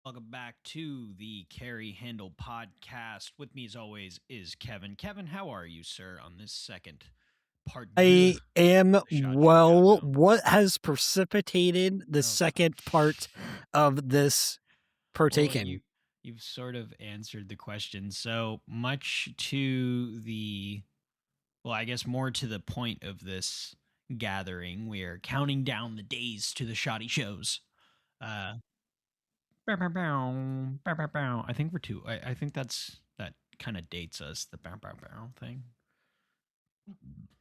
Welcome back to the Carry Handle podcast. With me, as always, is Kevin. Kevin, how are you, sir, on this second part I am the shot show well. countdown? What has precipitated the Oh, second part of this well, partaken? you've sort of answered the question. So much to the well, I guess more to the point of this gathering, we are counting down the days to the shoddy shows. Uh, bow, bow, bow, bow, bow, bow. I think we're two. I think that kind of dates us, the bow bow bow thing.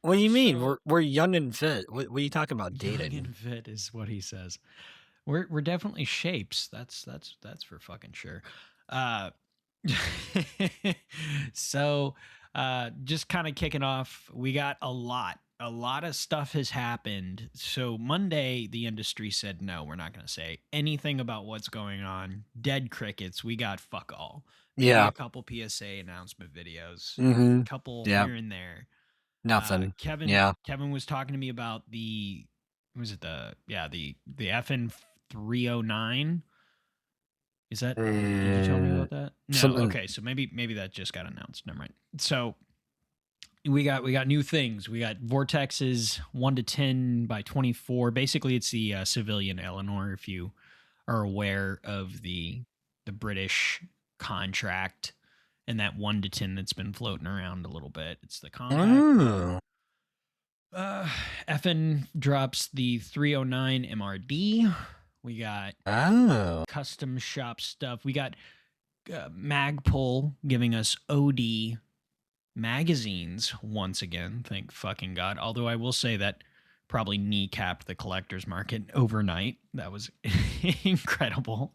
What do you mean? So We're young and fit. What are you talking about? young Dating? and fit is what he says. We're definitely shapes. That's for fucking sure. Uh, so just kind of kicking off, we got a lot of stuff has happened. So Monday the industry said no, we're not going to say anything about what's going on. Dead crickets. We got fuck all. Maybe Yeah. a couple PSA announcement videos, Mm-hmm. couple Yeah. here and there. Nothing. Kevin Yeah. Kevin was talking to me about was it the FN 309. Is that did you tell me about that? No. Something. Okay, so maybe that just got announced. Never mind. So we got new things. We got vortexes 1 to 10 by 24. Basically, it's the civilian Eleanor. If you are aware of the British contract and that 1 to 10 that's been floating around a little bit, it's the compact. Oh. FN drops the 309 MRD. We got Oh. custom shop stuff. We got Magpul giving us OD magazines once again. Thank fucking God. Although I will say that probably kneecapped the collector's market overnight. That was incredible.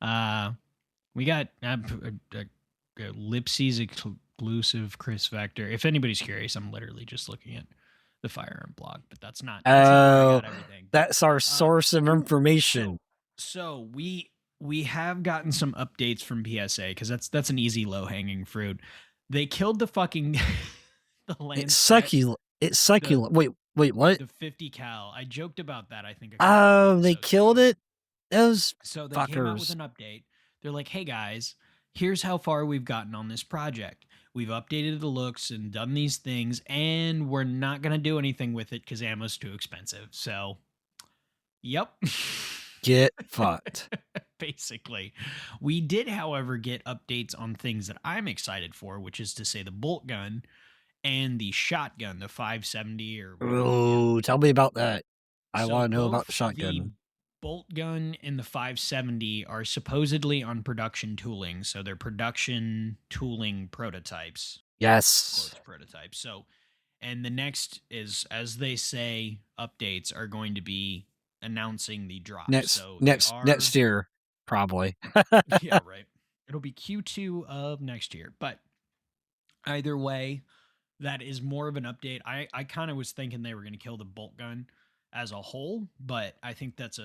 We got a Lipsy's exclusive Chris Vector. If anybody's curious, I'm literally just looking at the firearm blog, but that's not where I got everything. That's our source of information. So we have gotten some updates from PSA because that's an easy low hanging fruit. They killed the fucking the Lancet. It's succulent. It's succulent. Wait, what? The 50 cal. I joked about that. I think. Oh, they killed ago. it. Those So they came out with fuckers. an update. They're like, "Hey guys, here's how far we've gotten on this project. We've updated the looks and done these things, and we're not gonna do anything with it because ammo's too expensive." So, yep. Get fucked. Basically. We did, however, get updates on things that I'm excited for, which is to say the bolt gun and the shotgun, the 570 or Oh, tell me about that. I so want to know about the both shotgun. the bolt gun and the 570 are supposedly on production tooling. So they're production tooling prototypes. Yes. Quotes prototypes. So, and the next is, as they say, updates are going to be announcing the drop. Next year, probably. Yeah, right. It'll be Q2 of next year. But either way, that is more of an update. I kind of was thinking they were going to kill the bolt gun as a whole, but I think that's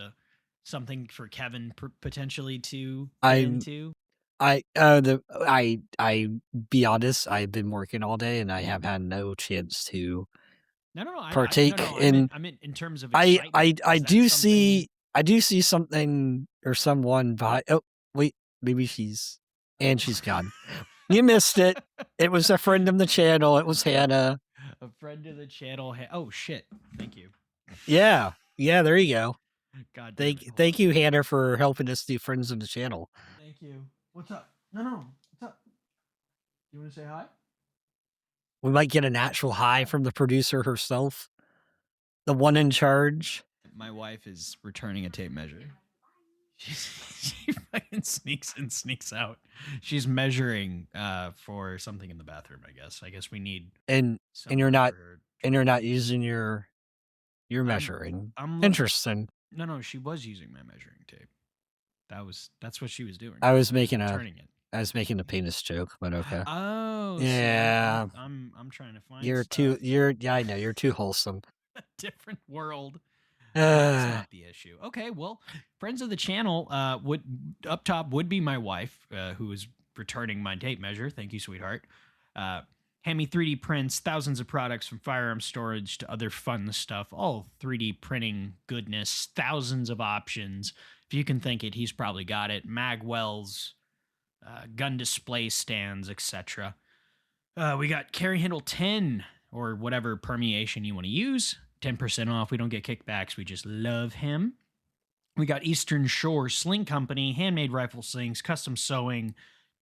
something for Kevin potentially to get into. I be honest, I've been working all day and I have had no chance to partake in. I meant in terms of excitement. I do see something or someone by. Oh wait, maybe she's gone. You missed it. It was a friend of the channel. It was Hannah. A friend of the channel. Oh shit! Thank you. Yeah. There you go. God. Thank you, Hannah, for helping us do friends of the channel. Thank you. What's up? No. What's up? You want to say hi? We might get an actual hi from the producer herself, the one in charge. My wife is returning a tape measure. She fucking sneaks in, sneaks out. She's measuring for something in the bathroom. I guess we need. And you're not using your measuring. Interesting. No, she was using my measuring tape. That's what she was doing. I was making a penis joke, but okay. Oh yeah. I'm trying to find. I know you're too wholesome. A different world. That's not the issue. Okay, well, friends of the channel would up top would be my wife, who is returning my tape measure. Thank you, sweetheart. Hammy 3D prints thousands of products from firearm storage to other fun stuff, all 3D printing goodness, thousands of options. If you can think it, he's probably got it. Mag wells, gun display stands, etc. We got carry handle 10 or whatever permeation you want to use. 10% off. We don't get kickbacks. We just love him. We got Eastern Shore Sling Company, handmade rifle slings, custom sewing,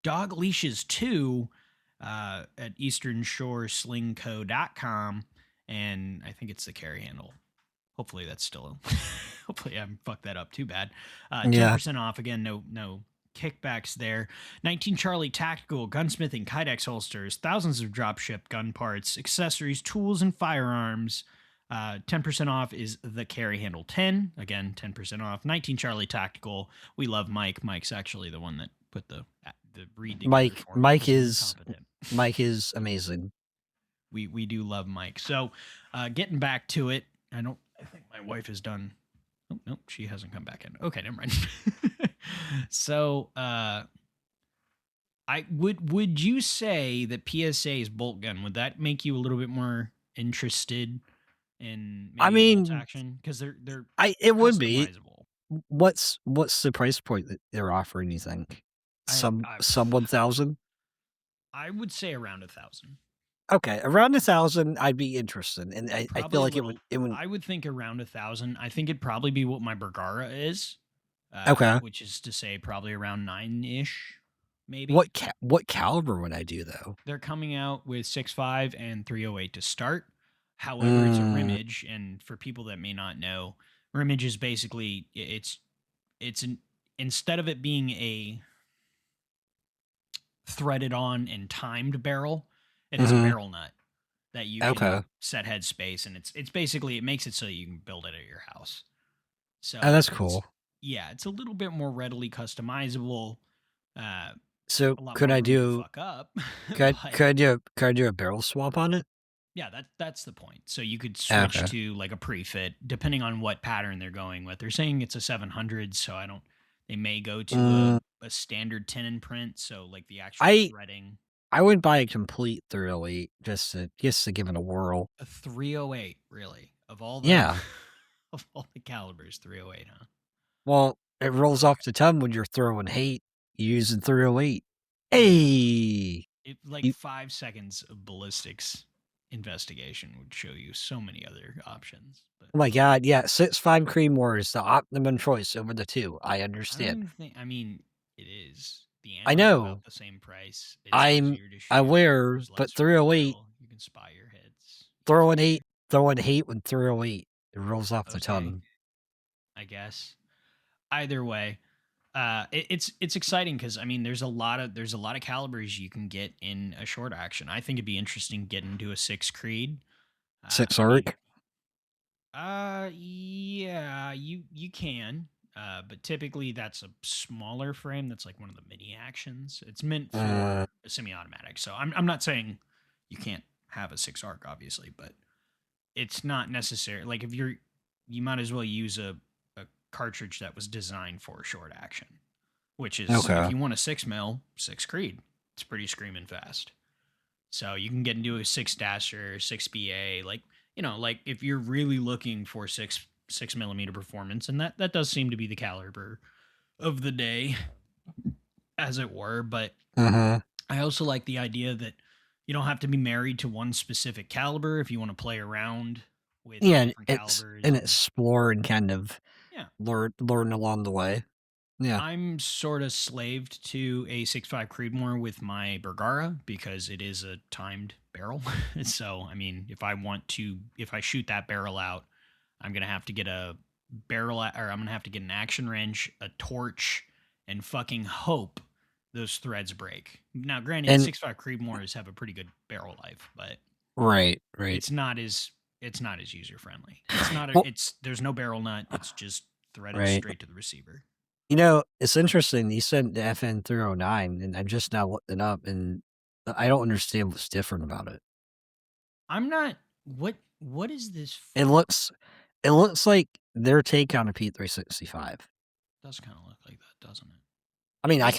dog leashes too, at easternshoreslingco.com. And I think it's the carry handle. Hopefully that's still, hopefully I haven't fucked that up too bad. Yeah. 10% off. Again, no kickbacks there. 19 Charlie Tactical, gunsmithing, Kydex holsters, thousands of dropship gun parts, accessories, tools, and firearms. 10% off is the carry handle 10. Again, 10% off. 19 Charlie Tactical. We love Mike. Mike's actually the one that put the read together for me. Mike He's is amazing. We do love Mike. So, getting back to it, I think my wife is done. Oh, nope, she hasn't come back in. Okay, never mind. So, would you say that PSA's bolt gun, would that make you a little bit more interested in maybe bolt action? Because they're it would be. customizable. What's the price point that they're offering, you think? Some 1,000? I would say around 1,000. Okay, around 1,000, I'd be interested, and I feel like it would. I would think around 1,000. I think it'd probably be what my Bergara is. Okay, which is to say, probably around 9-ish, maybe. What caliber would I do though? They're coming out with 6.5 and 308 to start. However, it's a Rimage, and for people that may not know, Rimage is basically instead of it being a threaded on and timed barrel, it is a barrel nut that you can set headspace, and it's basically, it makes it so you can build it at your house. So that's cool. Yeah, it's a little bit more readily customizable. So could I do? Fuck up. Could I do a barrel swap on it? Yeah, that's the point. So you could switch to like a pre-fit, depending on what pattern they're going with. They're saying it's a 700, so I don't. They may go to a standard tenon print, so like the actual threading. I would buy a complete 308 just to give it a whirl. A 308, really? Of all the of all the calibers, 308, huh? Well, it rolls off the tongue when you're throwing hate. You're using 308. Hey, 5 seconds of ballistics investigation would show you so many other options. But oh my god, yeah, 6.5 Creedmoor is the optimum choice over the 2 . I understand. I mean, it is. The I know. About the same price. I'm aware, but 308. You can spy your heads. Throwing hate with 308. It rolls off the tongue. I guess. Either way, it's exciting because I mean there's a lot of calibers you can get in a short action. I think it'd be interesting getting into a 6 Creed. 6 Arc? Yeah, you can. But typically that's a smaller frame. That's like one of the mini actions. It's meant for a semi-automatic. So I'm not saying you can't have a 6 Arc, obviously, but it's not necessary. Like if you might as well use a cartridge that was designed for short action, which is if you want a 6mm, 6 Creed. It's pretty screaming fast. So you can get into a 6 Dasher, 6 BA, like if you're really looking for 6mm performance, and that does seem to be the caliber of the day, as it were. But I also like the idea that you don't have to be married to one specific caliber if you want to play around with different calibers and explore and kind of learn along the way. Yeah, I'm sort of slaved to a 6.5 Creedmoor with my Bergara because it is a timed barrel. So I mean, if I shoot that barrel out, I'm gonna have to get a barrel, or I'm gonna have to get an action wrench, a torch, and fucking hope those threads break. Now, granted, 6.5 Creedmoors have a pretty good barrel life, but right, it's not as user friendly. It's not. There's no barrel nut. It's just threaded straight to the receiver. It's interesting. You said the FN 309, and I'm just now looking it up, and I don't understand what's different about it. I'm not. What is this for? It looks like their take on a P365. Does kind of look like that, doesn't it? I mean, I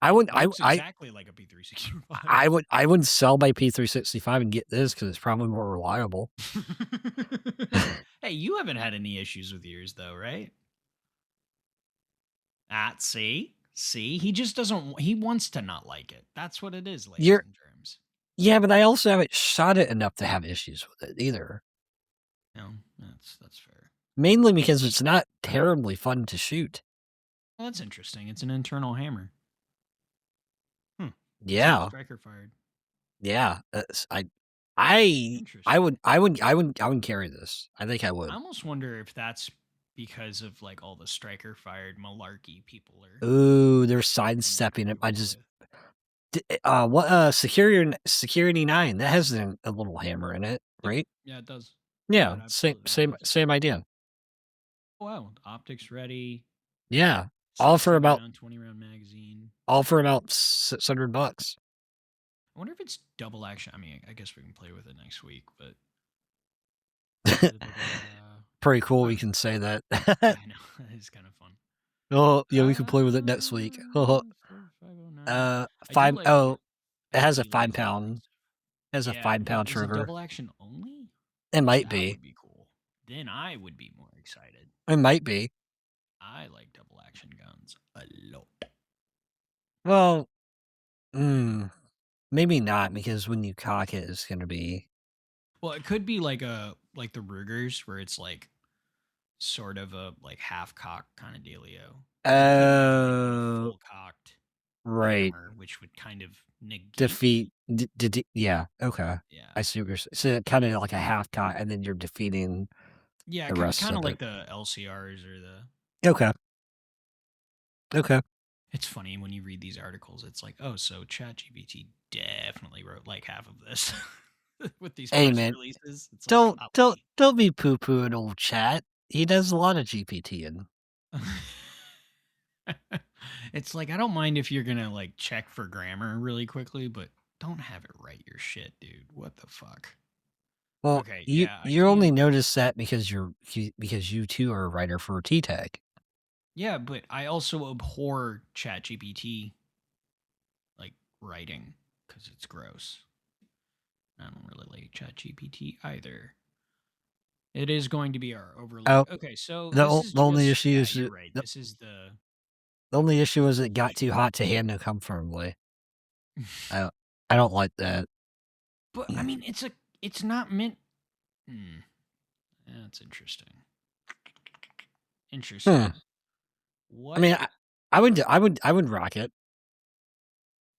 I wouldn't. It looks exactly like a P365. I wouldn't sell my P365 and get this because it's probably more reliable. Hey, you haven't had any issues with yours though, right? See, he just doesn't. He wants to not like it. That's what it is, ladies You're and germs. yeah, but I also haven't shot it enough to have issues with it either. No, that's fair. Mainly because it's not terribly fun to shoot. Well, that's interesting. It's an internal hammer. Yeah, Striker fired. yeah. Interesting. I would carry this. I think I would. I almost wonder if that's because of like all the striker fired malarkey people are. Ooh, they're sidestepping it. I just security 9 that has a little hammer in it, right? Yeah, it does. Yeah, It absolutely does. same idea. Oh, wow, optics ready. Yeah, all for 16 about round, 20 round magazine. $600. I wonder if it's double action. I mean, I guess we can play with it next week, but Pretty cool. We can say that. I know it's kind of fun. Oh yeah, we can play with it next week. 509. I do 5 like oh, it has a LED lights. 5-pound. It has a Yeah, but 5-pound is it trigger. double action only? It might That be. would be cool. Then I would be more excited. It might be. I like double action guns a lot. Well, maybe not because when you cock it, it's gonna be. Well, it could be like the Rugers where it's like sort of a like half cocked kind of dealio. Oh, Full cocked right. hammer, which would kind of negate Defeat. Yeah. Okay. Yeah. I see what you're saying. So kind of like a half cock, and then you're defeating. Yeah, the rest kind of of like it. the LCRs or the. Okay. Okay. It's funny when you read these articles. It's like, oh, so ChatGPT definitely wrote like half of this with these Hey, press man, releases. It's don't like, be poo pooing old chat. He does a lot of GPTing. It's like I don't mind if you're gonna like check for grammar really quickly, but don't have it write your shit, dude. What the fuck? Well, Okay, you yeah, you only notice that because because you too are a writer for T-Tag. Yeah, but I also abhor ChatGPT like writing because it's gross. I don't really like ChatGPT either. It is going to be our overlay. Oh, Okay, so the this is only just issue is you're right. This is the only issue is it got too hot to handle comfortably. I don't like that. But I mean, it's not meant. That's interesting. Interesting. What? I mean, I would rock it.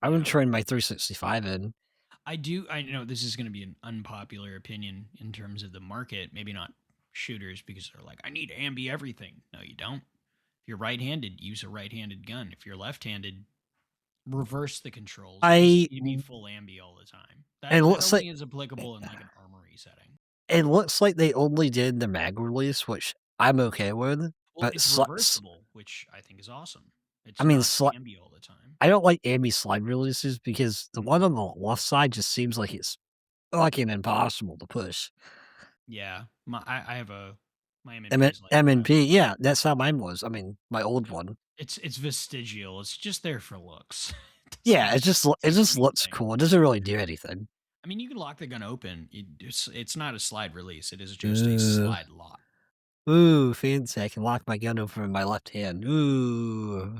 I would train my 365 in. I know this is going to be an unpopular opinion in terms of the market. Maybe not shooters because they're like, I need ambi everything. No, you don't. If you're right-handed, use a right-handed gun. If you're left-handed, reverse the controls. You be full ambi all the time. That only is applicable in like an armory setting. It looks like they only did the mag release, which I'm okay with. Well, but it's reversible, which I think is awesome. It's I mean, not ambi all the time. I don't like ambi slide releases because the one on the left side just seems like it's fucking impossible to push. Yeah, I have my M&P, yeah, that's how mine was. I mean, my old one. It's vestigial. It's just there for looks. Yeah, it just looks cool. It doesn't really do anything. I mean, you can lock the gun open. It's not a slide release. It is just a slide lock. Ooh, fancy! I can lock my gun open with my left hand. Ooh.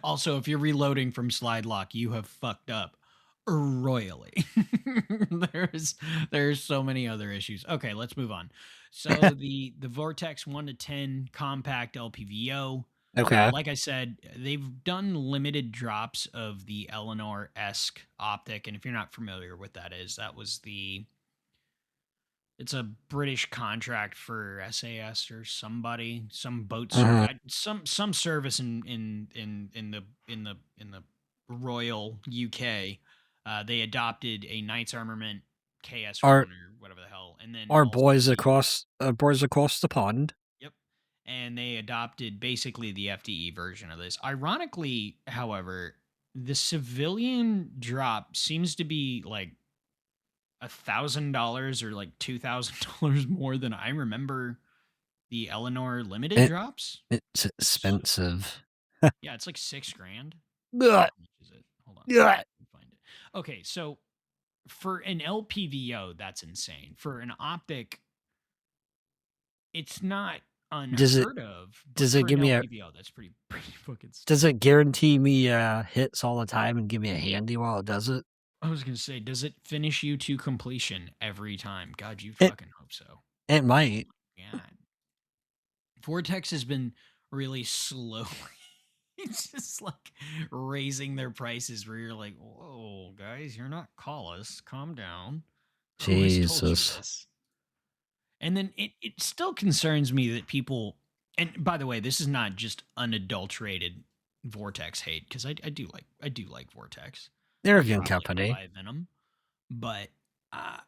Also, if you're reloading from slide lock, you have fucked up royally. there's so many other issues. Okay, let's move on. So the Vortex 1 to 10 compact LPVO. Okay. Like I said, they've done limited drops of the Eleanor-esque optic, and if you're not familiar with that is, that was it's a British contract for SAS or somebody, some boat some service in the Royal UK. They adopted a Knights Armament KS1 or whatever the hell, and then our boys across the pond. Yep, and they adopted basically the FDE version of this. Ironically, however, the civilian drop seems to be like $1,000 or like $2,000 more than I remember the Eleanor limited drops. It's expensive. Yeah, it's like $6,000. Ugh, How much is it? Hold on. ugh. Let me find it. Okay, so for an LPVO, that's insane. For an optic, it's not Does it unheard of, but does it for an give me a LPVO, that's pretty fucking does stupid. it guarantee me hits all the time and give me a handy while it does it? I was gonna say, does it finish you to completion every time? God, you It fucking hope so. it Oh might. my god. Vortex has been really slowly. It's just like raising their prices where you're like, whoa, guys, you're not Collis. Calm down. Who has told you Jesus. this? And then it still concerns me that people, and by the way, this is not just unadulterated Vortex hate, because I do like Vortex. They're a I'm good probably gonna company. buy Venom, but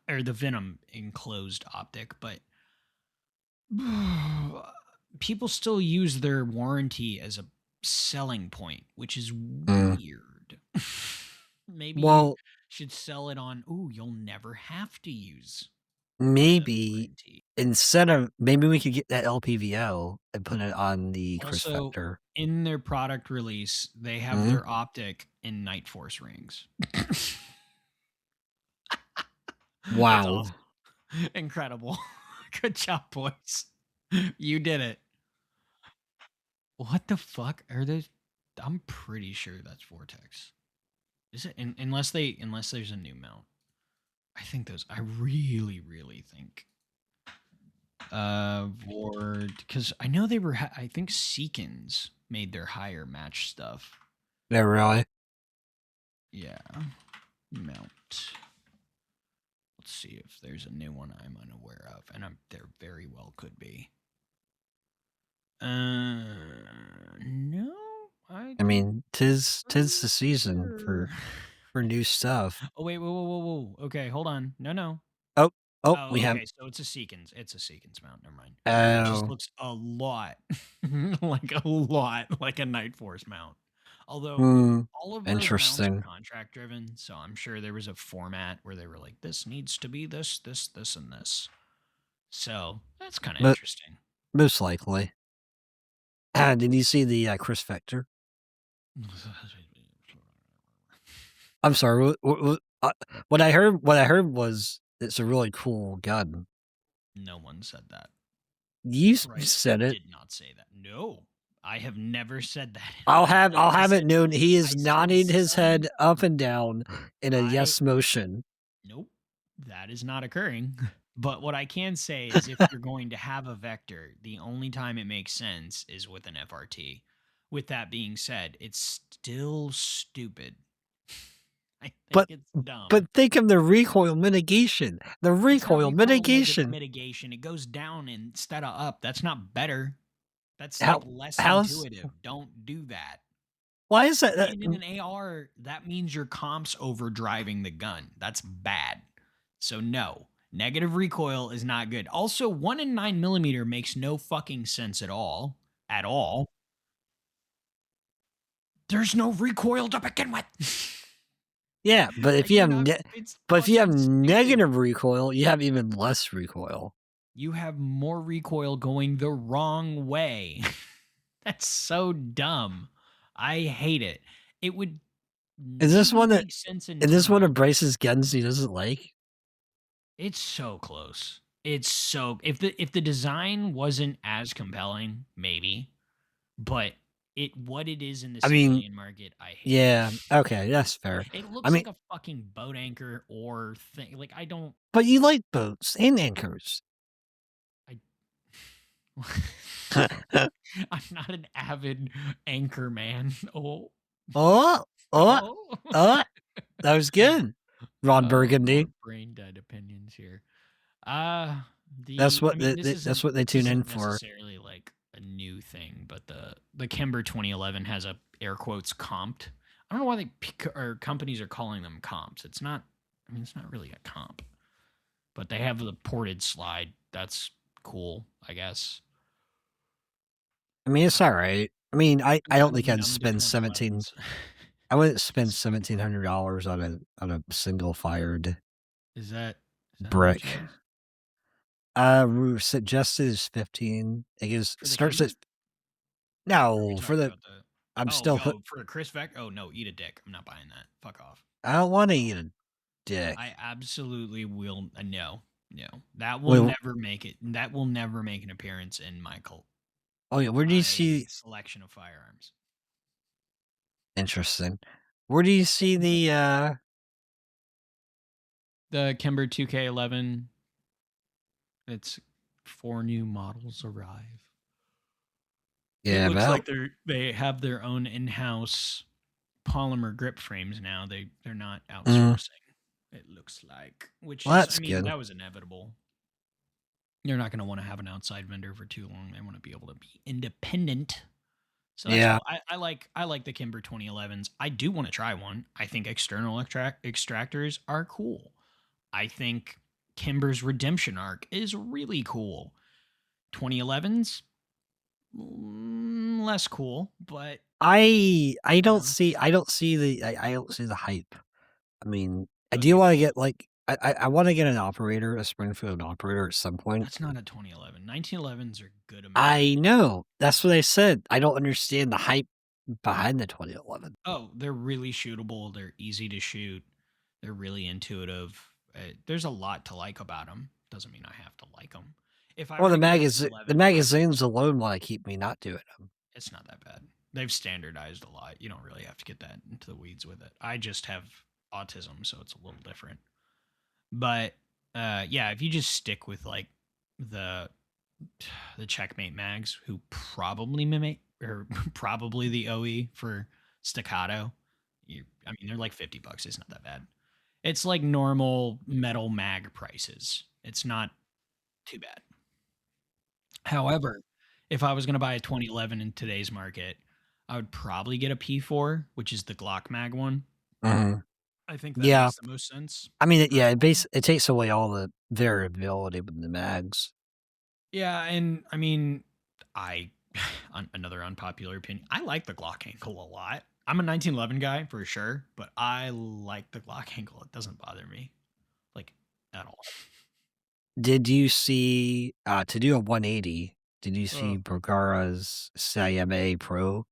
or the Venom enclosed optic, but people still use their warranty as a selling point, which is Mm. weird. Maybe you Well, should sell it on, ooh, you'll never have to use the maybe warranty. maybe we could get that LPVO and put it on the Chris Also, Vector. in their product release, they have Mm? their optic in Night Force rings. That's Wow. awesome. Incredible. Good job, boys. You did it. What the fuck are those? I'm pretty sure that's Vortex. Is it? Unless there's a new mount. I think those. I really think. Vord, because I know they were. I think Seekins made their higher match stuff. Yeah, really. Yeah, mount. Let's see if there's a new one I'm unaware of, and there very well could be. No, I I don't mean, tis the season remember. for new stuff. Oh wait, whoa. Okay, hold on. No. Oh, we Oh, have okay. So it's a Seekins. It's a Seekins mount. Never mind. It just oh, looks a lot like a Night Force mount. Although hmm, all of those mounts are interesting. contract driven, so I'm sure there was a format where they were like, this needs to be this, and this. So that's kind of But interesting. most likely. Did you see the Chris Vector? I'm sorry. What I heard was it's a really cool gun. No one said that. You Bryce said it. did not say that. No, I have never said that in I'll my have life. it known. He I is said nodding his some. head up and down in a I yes motion. Nope, that is not occurring. But what I can say is if you're going to have a vector, the only time it makes sense is with an FRT. With that being said, it's still stupid. I think But it's dumb. think of the recoil mitigation. The It's not recoil recoil mitigation. mitigation. It goes down instead of up. That's not better. That's like How less how's intuitive. Don't do that. why is that? And in an AR, that means your comp's overdriving the gun. That's bad. So no, negative recoil is not good. Also, 1 in 9mm makes no fucking sense at all. At all. There's no recoil to begin with. Yeah, but if Like you you're have not. It's negative fucking stupid. recoil, you have even less recoil. You have more recoil going the wrong way. That's so dumb. I hate it. It would Is this maybe one that make sense in is this one of turbo. Bryce's guns he doesn't like? It's so close. It's so if the design wasn't as compelling, maybe, but what it is in the I mean, civilian market, I hate. yeah, okay, that's fair. It I looks mean, like a fucking boat anchor or thing. Like I don't. but you like boats and anchors. I. I'm not an avid anchor man. Oh. Oh, oh, Oh. oh, that was good. Ron Oh, more Burgundy. brain dead opinions here. Uh That's I mean, that's what they tune in isn't for. necessarily like a new thing, but the Kimber 2011 has a air quotes comped. I don't know why or companies are calling them comps. It's not. I mean, it's not really a comp, but they have the ported slide. That's cool, I guess. I mean, it's all right. I mean, I Yeah, I don't think mean, I'd I'm into spend 2011s. I wouldn't spend $1,700 on a single fired Is that how much it brick. is Suggested is 15. It for the starts at Kimber? Or are we no for talking the about the? I'm Oh, still. oh, for a Chris Vec? Oh no, eat a dick. I'm not buying that. Fuck off. I don't want to eat a dick. I absolutely will. No, no, that will Wait, never make it. That will never make an appearance in my oh yeah, where do you see? selection of firearms. Interesting. Where do you see the? The Kimber 2K11. It's 4 new models arrive. It Yeah, looks about. like they have their own in-house polymer grip frames now. They're not outsourcing. It looks like, which Well, is, I that's mean, good. that was inevitable. You're not going to want to have an outside vendor for too long. They want to be able to be independent. So that's Yeah, cool. I like the Kimber 2011s. I do want to try one. I think external extractors are cool. I think Kimber's redemption arc is really cool. 2011s less cool, but I you don't know, see I don't see I don't see the hype. I mean, I do okay, want to get like I want to get an operator, a Springfield operator at some point. that's not a 2011. 1911s are good I American. know. That's what I said. I don't understand the hype behind the 2011. Oh, they're really shootable. They're easy to shoot. They're really intuitive. There's a lot to like about them. Doesn't mean I have to like them. If I Well, were to get a the 2011, I would. magazines alone want to keep me not doing them. It's not that bad. They've standardized a lot. You don't really have to get that into the weeds with it. I just have autism, so it's a little different. But yeah, if you just stick with like the the checkmate mags, who probably mimic or probably the OE for staccato, I mean they're like $50. It's not that bad. It's like normal metal mag prices. It's not too bad. However, if I was going to buy a 2011 in today's market, I would probably get a P4, which is the Glock mag one. Mhm. I think that Yeah, makes the most sense I mean, for that one. it takes away all the variability with the mags. Yeah, and I mean, I another unpopular opinion. I like the Glock ankle a lot. I'm a 1911 guy for sure, but I like the Glock ankle. It doesn't bother me like at all. Did you see to do a 180? Did you see Oh. Bergara's CIMA Pro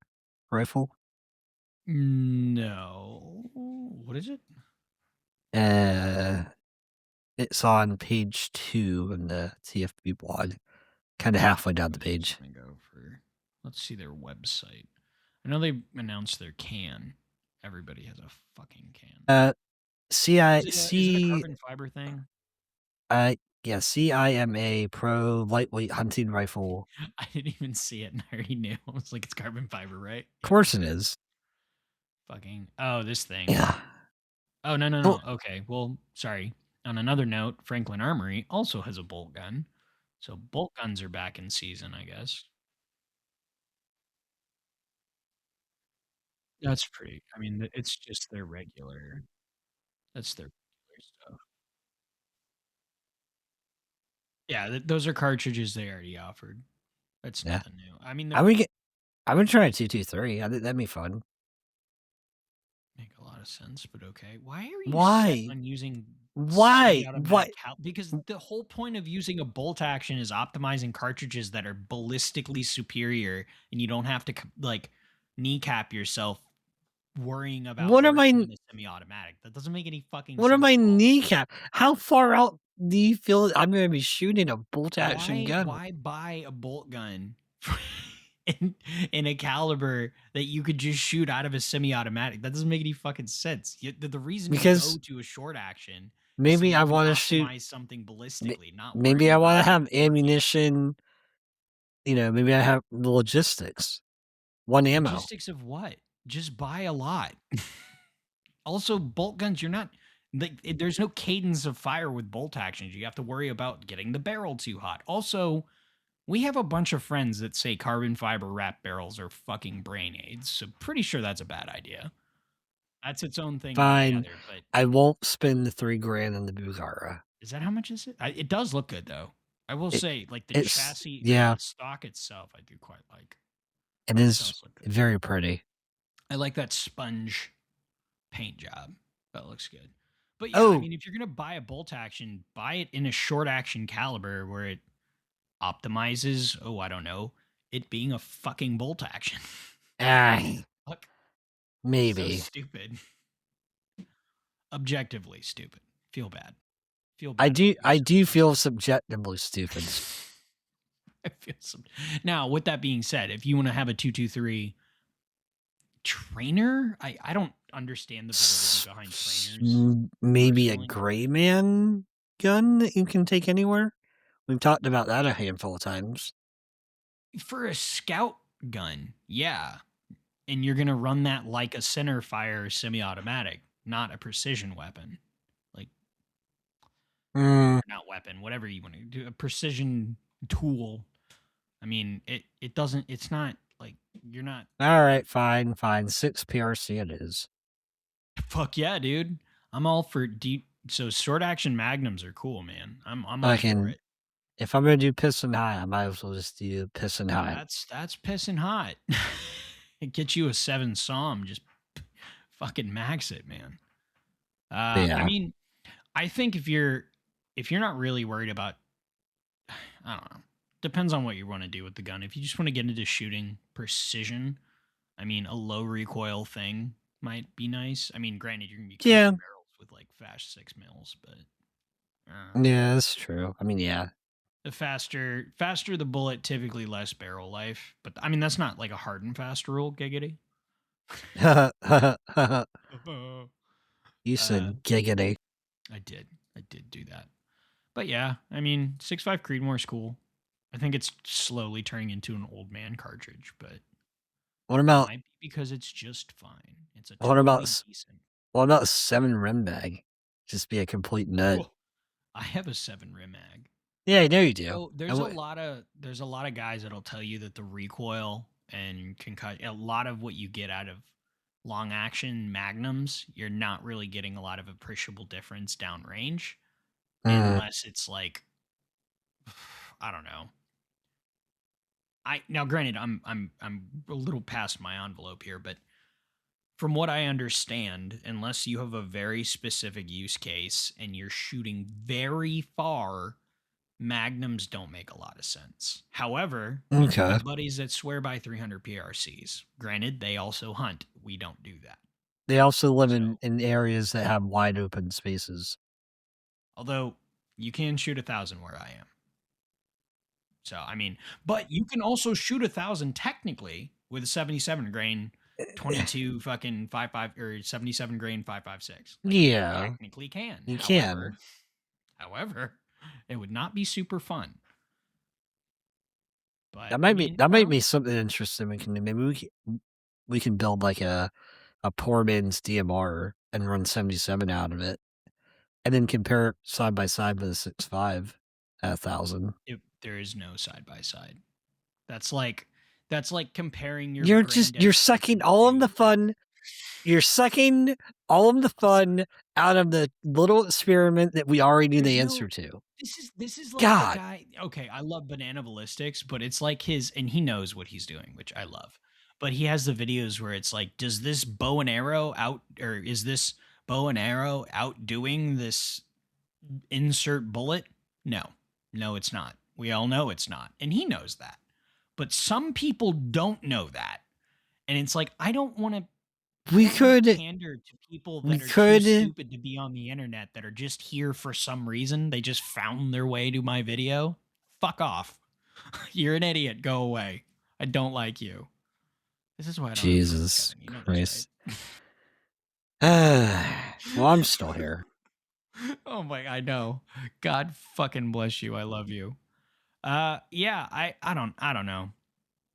rifle? No. What is it? Uh, it's on page 2 in the TFB blog, kind of halfway down the I'm just page. gonna go for. Let's see their website. I know they announced their can. Everybody has a fucking can. Is it a carbon fiber thing? Uh, yeah, CIMA Pro lightweight hunting rifle. I didn't even see it, and I already knew. I was like, it's carbon fiber, right? Of Yep. course it is. Fucking. Oh, this thing. Yeah. Oh no no Well, no. Okay. Well, sorry. On another note, Franklin Armory also has a bolt gun. So bolt guns are back in season, I guess. That's pretty. I mean, it's just their regular. That's their regular stuff. Yeah, those are cartridges they already offered. That's yeah. nothing new. I mean, I would get. I would try a 223. I think that'd be fun. make a lot of sense, but okay. Why are you set Why? on using Why? semi-automatic because the whole point of using a bolt action is optimizing cartridges that are ballistically superior, and you don't have to like kneecap yourself worrying about What am working I? in a semi-automatic. That doesn't make any fucking What am sense I at all. kneecap? How far out do you feel I'm going to be shooting a bolt action gun? Why buy a bolt gun in in a caliber that you could just shoot out of a semi-automatic? That doesn't make any fucking sense. The reason you go Because to a short action is so maybe you I can want to shoot. optimize something ballistically, not Maybe worry I want about to have working. ammunition. Maybe I have the logistics. One ammo. Logistics of what? Just buy a lot. Also, bolt guns, you're not like there's no cadence of fire with bolt actions. You have to worry about getting the barrel too hot. Also, we have a bunch of friends that say carbon fiber wrap barrels are fucking brain aids, so pretty sure that's a bad idea. That's its own thing Fine. altogether. But I won't spend the $3,000 on the Bugara. is that how much is it? It does look good though. I will It, say, like the it's chassis or yeah, the stock itself, I do quite like. it It is does look good. very pretty. I like that sponge paint job. That looks good. But yeah, I Oh, mean, if you're gonna buy a bolt action, buy it in a short action caliber where it optimizes. Oh, I don't know, it being a fucking bolt action. ah, So Maybe. stupid. Objectively stupid. Feel bad. Feel I bad for do I do researchers. feel subjectively stupid. I feel some. Now, with that being said, if you want to have a 223 trainer, I don't understand the validity behind trainers Maybe a personally. gray man gun that you can take anywhere? We've talked about that a handful of times. For a scout gun, yeah. And you're going to run that like a center fire semi automatic, not a precision weapon. Like, Mm, not weapon, whatever you want to do, a precision tool. I mean, it doesn't, it's not like you're not, alright, fine, fine. 6 PRC it is. fuck yeah, dude. I'm all for deep. So short action magnums are cool, man. I'm I all for can it. if I'm gonna do piston high, I might as well just do piston high. That's pissing hot. It gets you a 7 SOM, just fucking max it, man. I Yeah. mean, I think if you're not really worried about, I don't know, depends on what you want to do with the gun. If you just want to get into shooting precision, I mean, a low recoil thing might be nice. I mean, granted, you're gonna be Yeah. cooking barrels with like fast 6 mils, but Yeah, that's true. I mean, yeah. the faster the bullet, typically less barrel life. But I mean, that's not like a hard and fast rule. Giggity. You uh, said giggity. I did. I did do that. But yeah, I mean, 6.5 Creedmoor is cool. I think it's slowly turning into an old man cartridge, but What that about might be because it's just fine. It's a what about totally s decent. what about 7 rim bag? Just be a complete nut. Oh, I have a 7 rim mag. Yeah, I know you do. So I would there's a lot of guys that'll tell you that the recoil and concussion, a lot of what you get out of long action magnums, you're not really getting a lot of appreciable difference downrange mm, unless it's like I don't know. I now granted I'm a little past my envelope here, but from what I understand, unless you have a very specific use case and you're shooting very far, magnums don't make a lot of sense. However, my okay. buddies that swear by 300 PRCs, granted, they also hunt. We don't do that. They also live So, in areas that have wide open spaces. although you can shoot 1,000 where I am. So, I mean, but you can also shoot 1,000 technically with a 77 grain 22 fucking 55 or 77 grain 5.56. Like you Yeah, technically can. you However, can. however, it would not be super fun. But That I might be mean, that might be something interesting we can do. Maybe we can build like a poor man's DMR and run 77 out of it, and then compare it side by side with a 6.5 at 1,000. there is no side by side. That's like comparing your You're granddad's sucking fucking all of the shoe. fun. You're sucking all of the fun out of the little experiment that we already knew There's the no answer to. this is like the God, guy. Okay, I love banana ballistics, but it's like his, and he knows what he's doing, which I love. But he has the videos where it's like, does this bow and arrow out, or is this bow and arrow outdoing this insert bullet? No, no, it's not. We all know it's not, and he knows that. But some people don't know that, and it's like I we don't want to could pander to people we that are too could stupid to be on the internet, that are just here for some reason. They just found their way to my video. Fuck off. You're an idiot. Go away. I don't like you. This is why I don't have fun with Jesus Kevin. You know this, right? Christ. Well, I'm still here. Oh my, I know. God fucking bless you. I love you. Yeah, I don't know.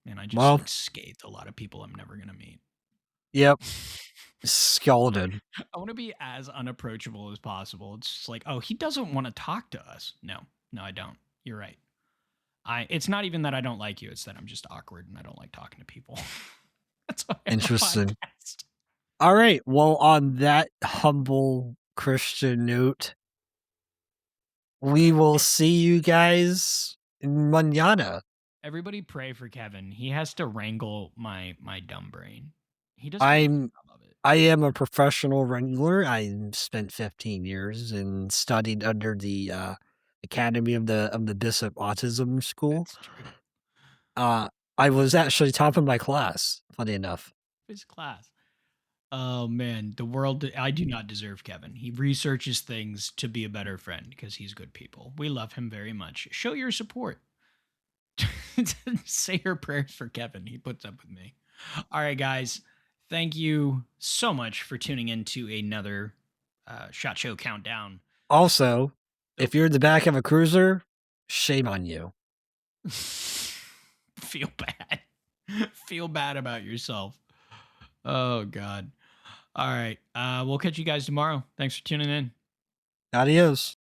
Man, I just Well, like scathed a lot of people I'm never gonna meet. yep, scalded. I want to be as unapproachable as possible. It's just like, oh, he doesn't want to talk to us. No, no, I don't. You're right. It's not even that I don't like you, it's that I'm just awkward and I don't like talking to people. That's why I have a Interesting. podcast. All right. Well, on that humble Christian note, we will see you guys manana. Everybody pray for Kevin. He has to wrangle my dumb brain. He does a really good I'm job of it. I am a professional wrangler. I spent 15 years and studied under the Academy of the Bishop Autism School. That's true. Uh, I was actually top of my class, funny enough. His class. Oh man, the world. I do not deserve Kevin. He researches things to be a better friend because he's good people. We love him very much. Show your support. Say your prayers for Kevin. He puts up with me. All right, guys. Thank you so much for tuning in to another Shot Show Countdown. Also, Oh. if you're in the back of a cruiser, shame on you. Feel bad. Feel bad about yourself. Oh, God. All right. We'll catch you guys tomorrow. Thanks for tuning in. Adios.